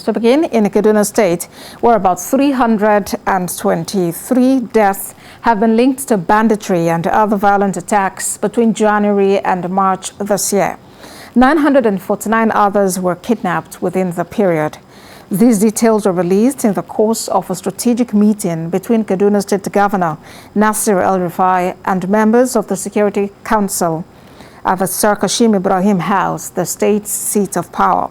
To begin, in Kaduna State, where about 323 deaths have been linked to banditry and other violent attacks between January and March this year. 949 others were kidnapped within the period. These details were released in the course of a strategic meeting between Kaduna State Governor Nasir El-Rufai and members of the Security Council at the Sir Kashim Ibrahim House, the state's seat of power.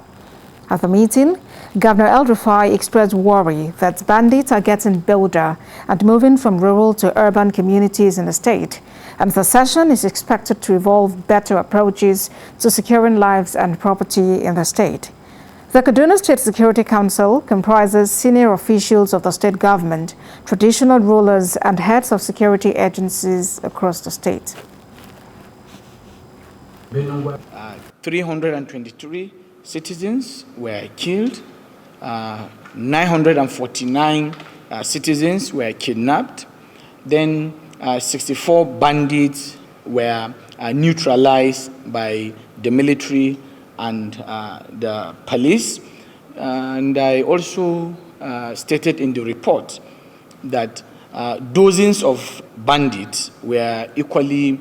At the meeting, Governor El-Rufai expressed worry that bandits are getting bolder and moving from rural to urban communities in the state, and the session is expected to evolve better approaches to securing lives and property in the state. The Kaduna State Security Council comprises senior officials of the state government, traditional rulers, and heads of security agencies across the state. 323 citizens were killed, 949 citizens were kidnapped, then 64 bandits were neutralized by the military and the police. And I also stated in the report that dozens of bandits were equally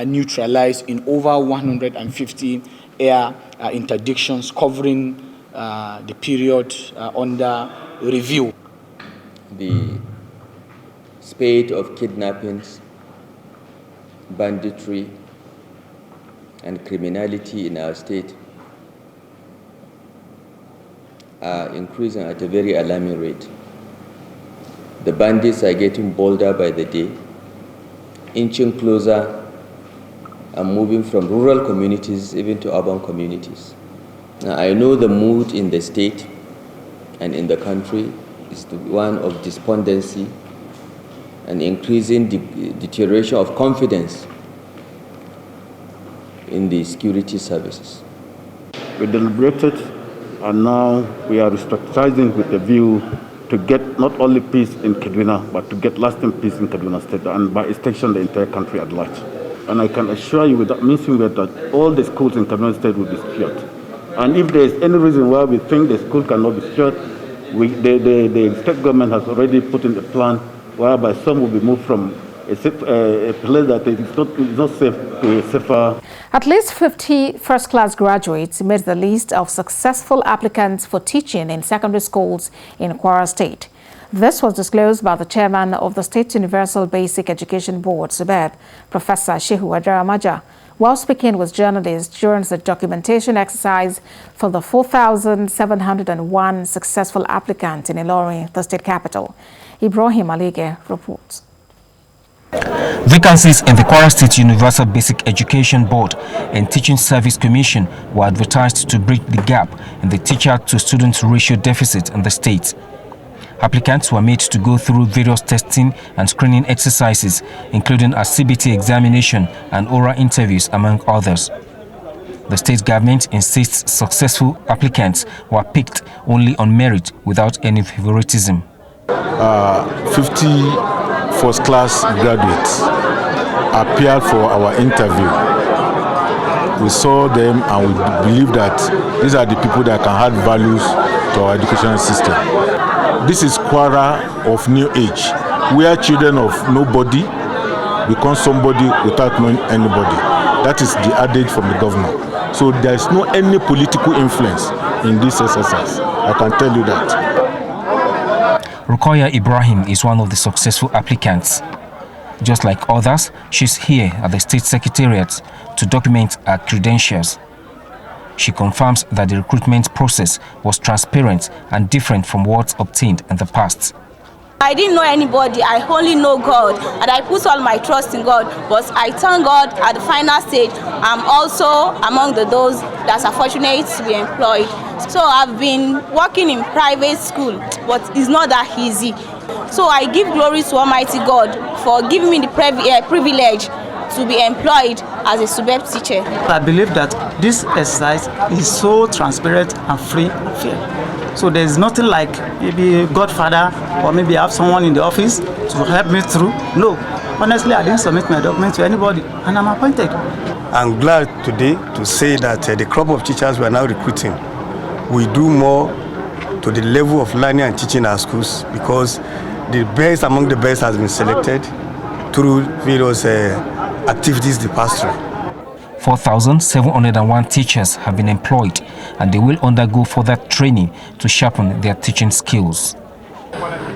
neutralized in over 150 air interdictions covering the period under review. The spate of kidnappings, banditry, and criminality in our state are increasing at a very alarming rate. The bandits are getting bolder by the day, inching closer and moving from rural communities even to urban communities. Now, I know the mood in the state and in the country is one of despondency and increasing deterioration of confidence in the security services. We deliberated, and now we are strategizing with the view to get not only peace in Kaduna, but to get lasting peace in Kaduna State, and by extension the entire country at large. And I can assure you without mincing words that all the schools in Kaduna State will be secured. And if there is any reason why we think the school cannot be secured, the state government has already put in a plan whereby some will be moved from a place that is not safe to a safer. At least 50 first-class graduates made the list of successful applicants for teaching in secondary schools in Kwara State. This was disclosed by the chairman of the State Universal Basic Education Board, SUBEB, Professor Shehu Adaramaja, while speaking with journalists during the documentation exercise for the 4,701 successful applicants in Ilorin, the state capital. Ibrahim Alige reports. Vacancies in the Kwara State Universal Basic Education Board and Teaching Service Commission were advertised to bridge the gap in the teacher-to-student ratio deficit in the state. Applicants were made to go through various testing and screening exercises, including a CBT examination and oral interviews, among others. The state government insists successful applicants were picked only on merit without any favoritism. 50 first-class graduates appeared for our interview. We saw them and we believe that these are the people that can add values to our educational system. This is Kwara of new age, where children of nobody become somebody without knowing anybody. That is the adage from the governor. So there is no any political influence in this exercise. I can tell you that. Rukoya Ibrahim is one of the successful applicants. Just like others, she's here at the State Secretariat to document her credentials. She confirms that the recruitment process was transparent and different from what's obtained in the past. I didn't know anybody, I only know God, and I put all my trust in God. But I thank God at the final stage, I'm also among those that are fortunate to be employed. So I've been working in private school, but it's not that easy. So I give glory to Almighty God for giving me the privilege to be employed as a SUBEB teacher. I believe that this exercise is so transparent and free and fair. So there's nothing like maybe a godfather or maybe I have someone in the office to help me through. No, honestly, I didn't submit my documents to anybody and I'm appointed. I'm glad today to say that the crop of teachers we are now recruiting, we do more to the level of learning and teaching in our schools, because the best among the best has been selected through various activities they pass through. 4,701 teachers have been employed, and they will undergo further training to sharpen their teaching skills.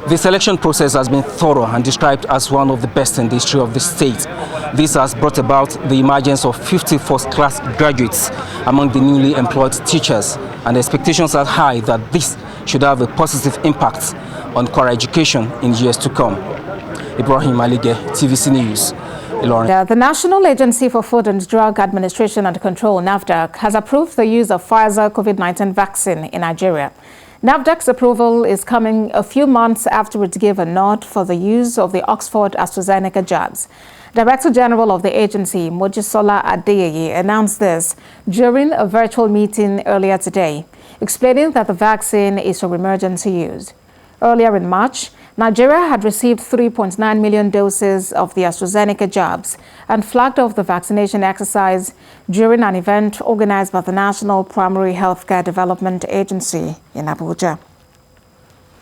The selection process has been thorough and described as one of the best in the history of the state. This has brought about the emergence of 50 first-class graduates among the newly employed teachers, and expectations are high that this should have a positive impact on Kwara education in years to come. Ibrahim Alige, TVC News. The National Agency for Food and Drug Administration and Control, NAFDAC, has approved the use of Pfizer COVID-19 vaccine in Nigeria. NAFDAC's approval is coming a few months after it gave a nod for the use of the Oxford AstraZeneca jabs. Director General of the agency, Mojisola Adeyeye, announced this during a virtual meeting earlier today, explaining that the vaccine is for emergency use. Earlier in March, Nigeria had received 3.9 million doses of the AstraZeneca jabs and flagged off the vaccination exercise during an event organized by the National Primary Healthcare Development Agency in Abuja.